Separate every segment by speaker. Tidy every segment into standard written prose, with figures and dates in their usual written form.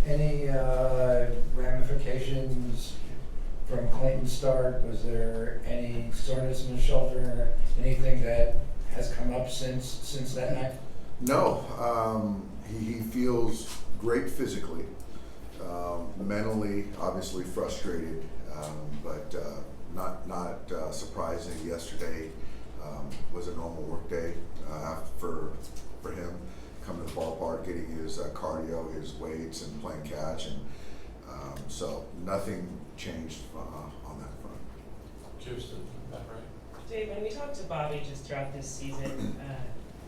Speaker 1: Any ramifications from Clayton's start? Was there any soreness in the shoulder? Anything that has come up since that night?
Speaker 2: No, he feels great physically. Mentally, obviously frustrated, but not surprising. Yesterday was a normal work day for him, coming to the ballpark, getting his cardio, his weights, and playing catch, and so nothing changed on that front.
Speaker 3: Kirsten, that right?
Speaker 4: Dave, when we talked to Bobby just throughout this season,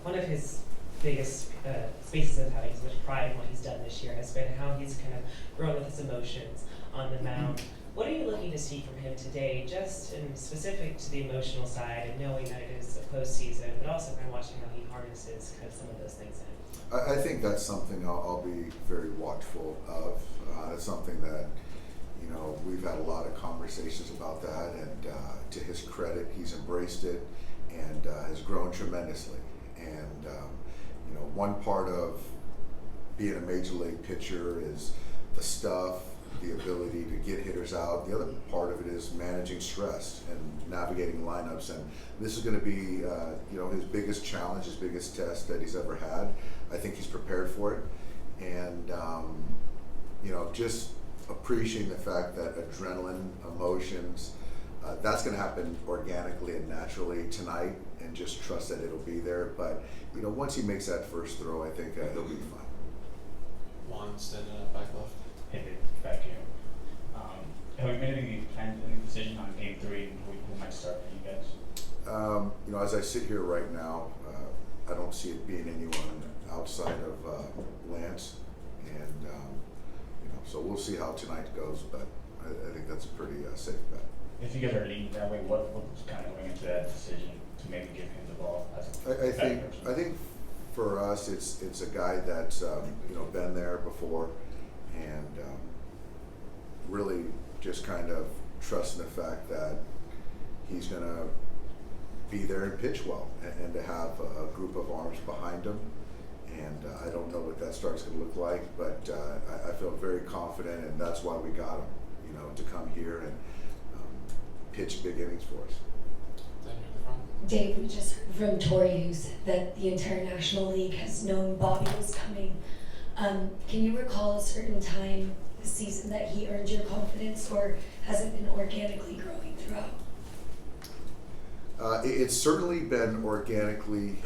Speaker 4: one of his biggest spaces of having so much pride in what he's done this year has been how he's kind of grown with his emotions on the mound. What are you looking to see from him today, just in specific to the emotional side and knowing that it is a postseason, but also kind of watching how he harnesses kind of some of those things in?
Speaker 2: I think that's something I'll be very watchful of. It's something that, we've had a lot of conversations about that, and to his credit, he's embraced it and has grown tremendously. And one part of being a major league pitcher is the stuff, the ability to get hitters out. The other part of it is managing stress and navigating lineups. And this is going to be, his biggest challenge, his biggest test that he's ever had. I think he's prepared for it. And, just appreciating the fact that adrenaline, emotions, that's going to happen organically and naturally tonight, and just trust that it'll be there. But, once he makes that first throw, I think he'll be fine.
Speaker 3: Juan standing up back left.
Speaker 5: Hey, back here. Have we made any decision on Game 3 and who might start for you guys?
Speaker 2: As I sit here right now, I don't see it being anyone outside of Lance, and so we'll see how tonight goes. But I think that's a pretty safe bet.
Speaker 5: If you guys are leading that way, what was kind of going into that decision to maybe give him the ball?
Speaker 2: I think for us, it's a guy that's been there before, and really just kind of trusting the fact that he's going to be there and pitch well, and to have a group of arms behind him. And I don't know what that start's going to look like, but I feel very confident, and that's why we got him, to come here and pitch big innings for us.
Speaker 3: Then you're in the front.
Speaker 6: Dave, we just heard from Tori who said that the entire National League has known Bobby was coming. Can you recall a certain time this season that he earned your confidence, or has it been organically growing throughout?
Speaker 2: It's certainly been organically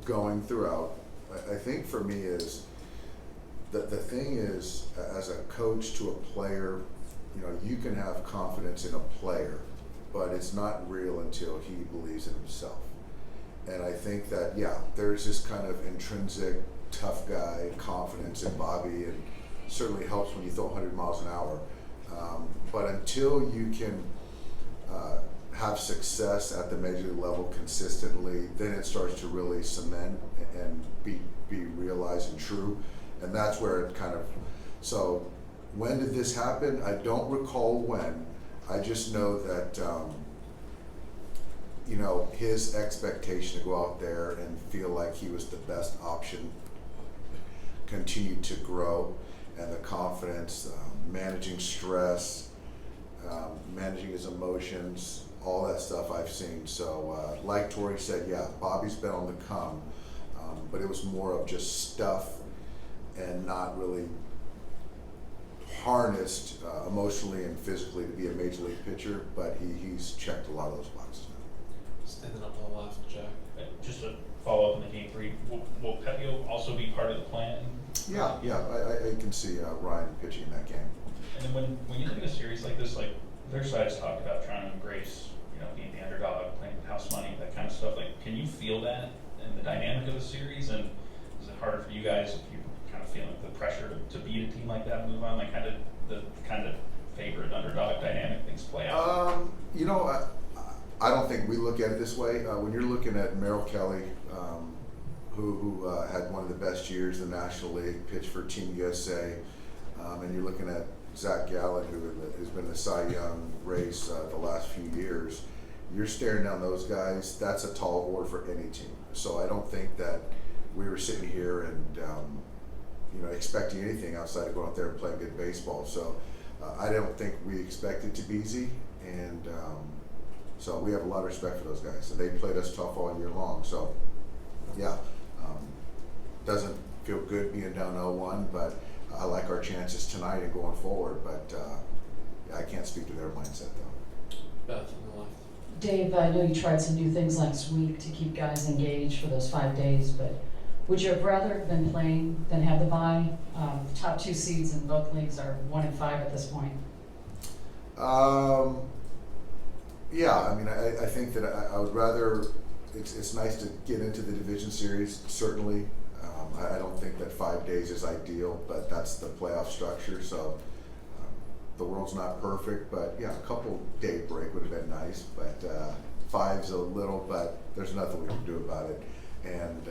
Speaker 2: going throughout. I think for me is that the thing is, as a coach to a player, you can have confidence in a player, but it's not real until he believes in himself. And I think that, there's this kind of intrinsic tough guy confidence in Bobby, and certainly helps when you throw 100 miles an hour. But until you can have success at the major league level consistently, then it starts to really cement and be realized and true. And that's where it kind of, so when did this happen? I don't recall when. I just know that, his expectation to go out there and feel like he was the best option continued to grow, and the confidence, managing stress, managing his emotions, all that stuff I've seen. So like Tori said, Bobby's been on the come, but it was more of just stuff and not really harnessed emotionally and physically to be a major league pitcher, but he's checked a lot of those boxes now.
Speaker 3: Standing up on the left, Jack.
Speaker 5: Just to follow up on the Game 3, will Pepio also be part of the plan?
Speaker 2: I can see Ryan pitching in that game.
Speaker 5: And then when you look at a series like this, like their side's talked about trying to embrace, being the underdog, playing with house money, that kind of stuff. Like, can you feel that in the dynamic of the series? And is it harder for you guys if you kind of feeling the pressure to beat a team like that and move on? Like, how did the kind of favorite underdog dynamic things play out?
Speaker 2: I don't think we look at it this way. When you're looking at Merrill Kelly, who had one of the best years in the National League, pitched for Team USA, and you're looking at Zach Gallen, who's been in the Cy Young race the last few years, you're staring down those guys. That's a tall order for any team. So I don't think that we were sitting here and expecting anything outside of going out there and playing good baseball. So I don't think we expect it to be easy, and so we have a lot of respect for those guys. And they played us tough all year long. So yeah, doesn't feel good being down 0-1, but I like our chances tonight and going forward. But I can't speak to their mindset though.
Speaker 3: Beth on the left.
Speaker 7: Dave, I know you tried some new things last week to keep guys engaged for those 5 days, but would you have rather been playing than have the bye? The top 2 seeds in both leagues are 1 and 5 at this point.
Speaker 2: Yeah, I mean, I think that I would rather. It's nice to get into the division series. Certainly, I don't think that 5 days is ideal, but that's the playoff structure. So the world's not perfect, but yeah, a couple day break would have been nice. But 5's a little, but there's nothing we can do about it. And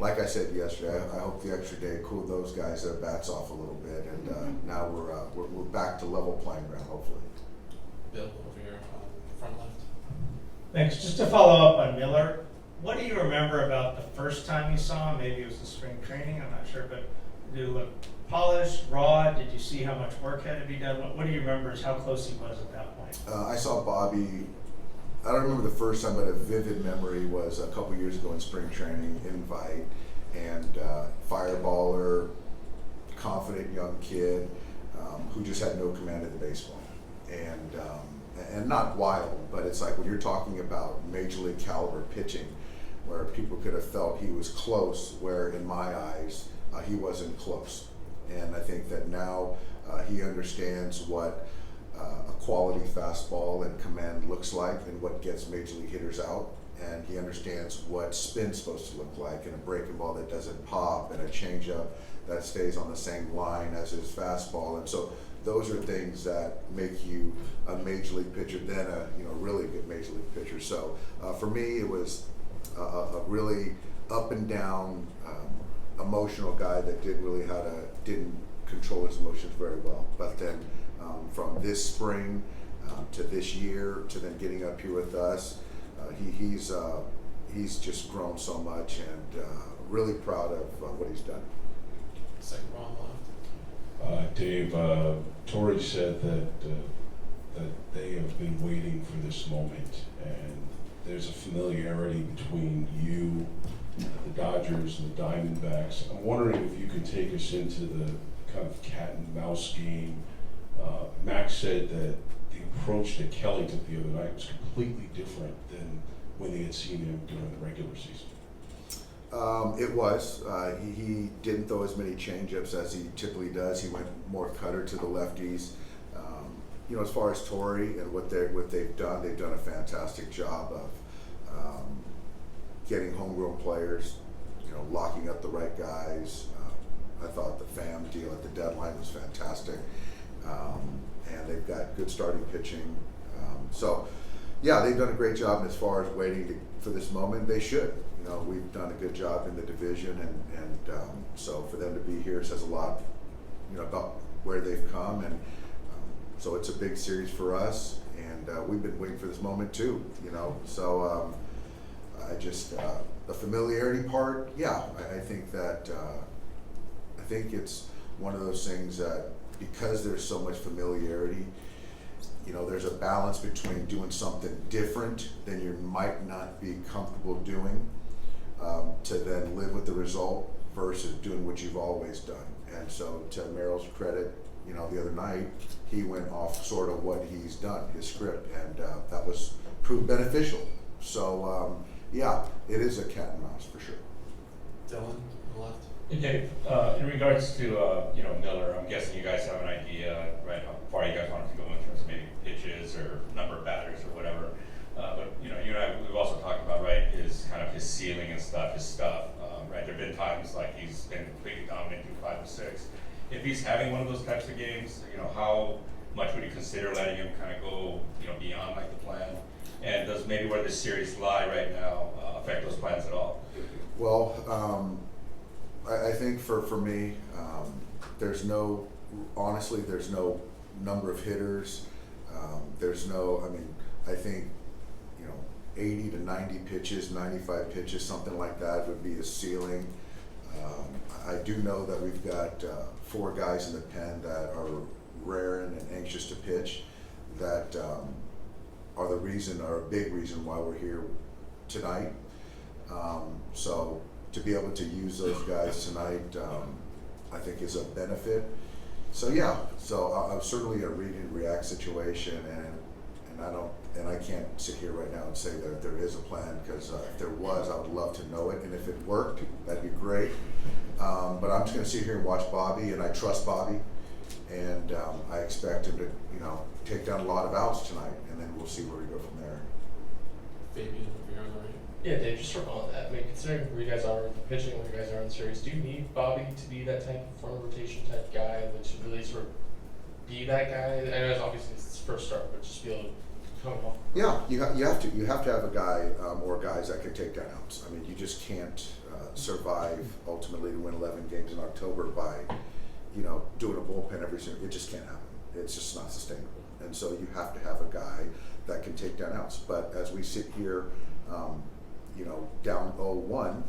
Speaker 2: like I said yesterday, I hope the extra day cooled those guys' their bats off a little bit, and now we're back to level playing ground, hopefully.
Speaker 3: Bill over here on the front left.
Speaker 8: Thanks. Just to follow up on Miller, what do you remember about the first time you saw him? Maybe it was in spring training, I'm not sure, but did it look polished, raw? Did you see how much work had to be done? What do you remember is how close he was at that point?
Speaker 2: I saw Bobby, I don't remember the first time, but a vivid memory was a couple years ago in spring training, invite, and fireballer, confident young kid who just had no command of the baseball. And not wild, but it's like when you're talking about major league caliber pitching, where people could have felt he was close, where in my eyes, he wasn't close. And I think that now he understands what a quality fastball and command looks like and what gets major league hitters out. And he understands what spin's supposed to look like, and a breaking ball that doesn't pop, and a changeup that stays on the same line as his fastball. And so those are things that make you a major league pitcher, then a really good major league pitcher. So for me, it was a really up and down, emotional guy that didn't control his emotions very well. But then from this spring to this year to then getting up here with us, he's just grown so much, and really proud of what he's done.
Speaker 3: Second row on the left.
Speaker 9: Dave, Torrey said that they have been waiting for this moment, and there's a familiarity between you, the Dodgers, and the Diamondbacks. I'm wondering if you could take us into the kind of cat and mouse game. Max said that the approach that Kelly took the other night was completely different than when they had seen him during the regular season.
Speaker 2: It was. He didn't throw as many changeups as he typically does. He went more cutter to the lefties. As far as Torrey and what they've done a fantastic job of getting homegrown players, locking up the right guys. I thought the FAM deal at the deadline was fantastic, and they've got good starting pitching. So, yeah, they've done a great job as far as waiting for this moment. They should. We've done a good job in the division, and so for them to be here says a lot, about where they've come, and so it's a big series for us, and we've been waiting for this moment too. So I just the familiarity part, yeah, I think that I think it's one of those things that because there's so much familiarity, there's a balance between doing something different than you might not be comfortable doing, to then live with the result versus doing what you've always done. And so to Merrill's credit, the other night, he went off sort of what he's done, his script, and that was proved beneficial. So yeah, it is a cat and mouse for sure.
Speaker 3: Dylan on the left.
Speaker 10: Hey Dave, in regards to Miller, I'm guessing you guys have an idea, right, how far you guys want him to go in terms of maybe pitches or number of batters or whatever. But you and I, we've also talked about, right, his ceiling and stuff, his stuff. Right, there've been times like he's been completely dominant through 5 to 6. If he's having one of those types of games, how much would you consider letting him kind of go, beyond like the plan? And does maybe where this series lie right now affect those plans at all?
Speaker 2: Well, I think for me, there's no number of hitters. I think 80 to 90 pitches, 95 pitches, something like that would be a ceiling. I do know that we've got 4 guys in the pen that are raring and anxious to pitch, that are the reason, are a big reason why we're here tonight. So to be able to use those guys tonight, I think is a benefit. So yeah, so I'm certainly a read and react situation, and I can't sit here right now and say that there is a plan, because if there was, I would love to know it, and if it worked, that'd be great. But I'm just gonna sit here and watch Bobby, and I trust Bobby, and I expect him to, take down a lot of outs tonight, and then we'll see where we go from there.
Speaker 3: Fabian, over here on the right.
Speaker 11: Yeah, Dave, just for all of that, I mean, considering where you guys are with the pitching, where you guys are in the series, do you need Bobby to be that type of front rotation type guy that should really sort of be that guy? I know it's obviously it's his first start, but just be able to come off.
Speaker 2: Yeah, you have to have a guy or guys that can take down outs. I mean, you just can't survive ultimately to win 11 games in October by, doing a bullpen every single. It just can't happen. It's just not sustainable. And so you have to have a guy that can take down outs. But as we sit here, down 0-1,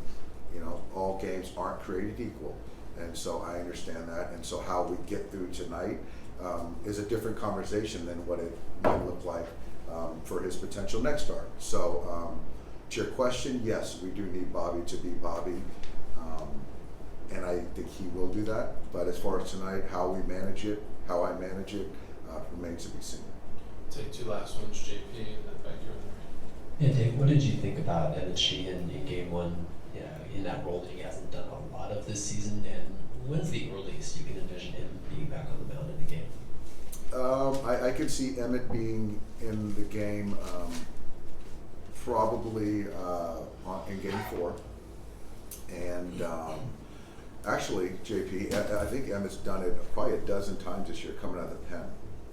Speaker 2: all games aren't created equal. And so I understand that. And so how we get through tonight is a different conversation than what it might look like for his potential next start. So to your question, yes, we do need Bobby to be Bobby. And I think he will do that. But as far as tonight, how we manage it, how I manage it, remains to be seen.
Speaker 3: Take 2 last ones, JP, and then back here on the right.
Speaker 12: Yeah, Dave, what did you think about Evan Sheehan in game 1, in that role that he hasn't done a lot of this season, and when's the earliest you can envision him being back on the mound in the game?
Speaker 2: I could see Emmett being in the game probably in game 4. And actually, JP, I think Emmett's done it probably a dozen times this year coming out of the pen.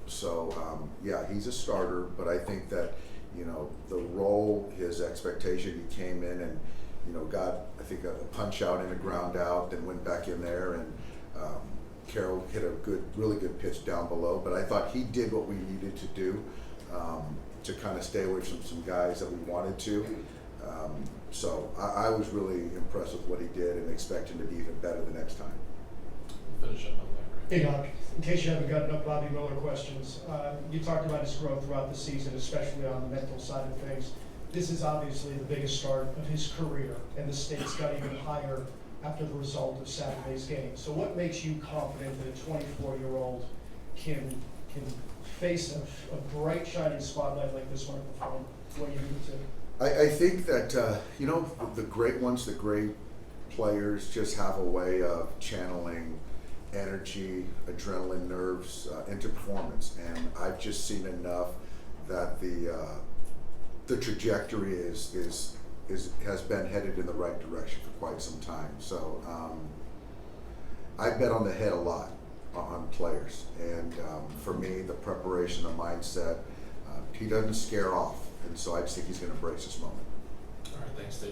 Speaker 2: So yeah, he's a starter, but I think that the role, his expectation, he came in and got, I think, a punch out and a ground out, then went back in there, and Carroll hit a really good pitch down below. But I thought he did what we needed to do to kind of stay away from some guys that we wanted to. So I was really impressed with what he did, and expect him to be even better the next time.
Speaker 3: Finish up on that, right?
Speaker 13: Hey Doc, in case you haven't gotten enough Bobby Miller questions, you talked about his growth throughout the season, especially on the mental side of things. This is obviously the biggest start of his career, and the stakes got even higher after the result of Saturday's game. So what makes you confident that a 24-year-old can face a bright, shining spotlight like this one and perform what you need to?
Speaker 2: I think that, the great ones, the great players just have a way of channeling energy, adrenaline, nerves into performance. And I've just seen enough that the trajectory has been headed in the right direction for quite some time. So I bet on the head a lot on players. And for me, the preparation, the mindset, he doesn't scare off. And so I just think he's going to embrace this moment.
Speaker 3: All right, thanks, Dave.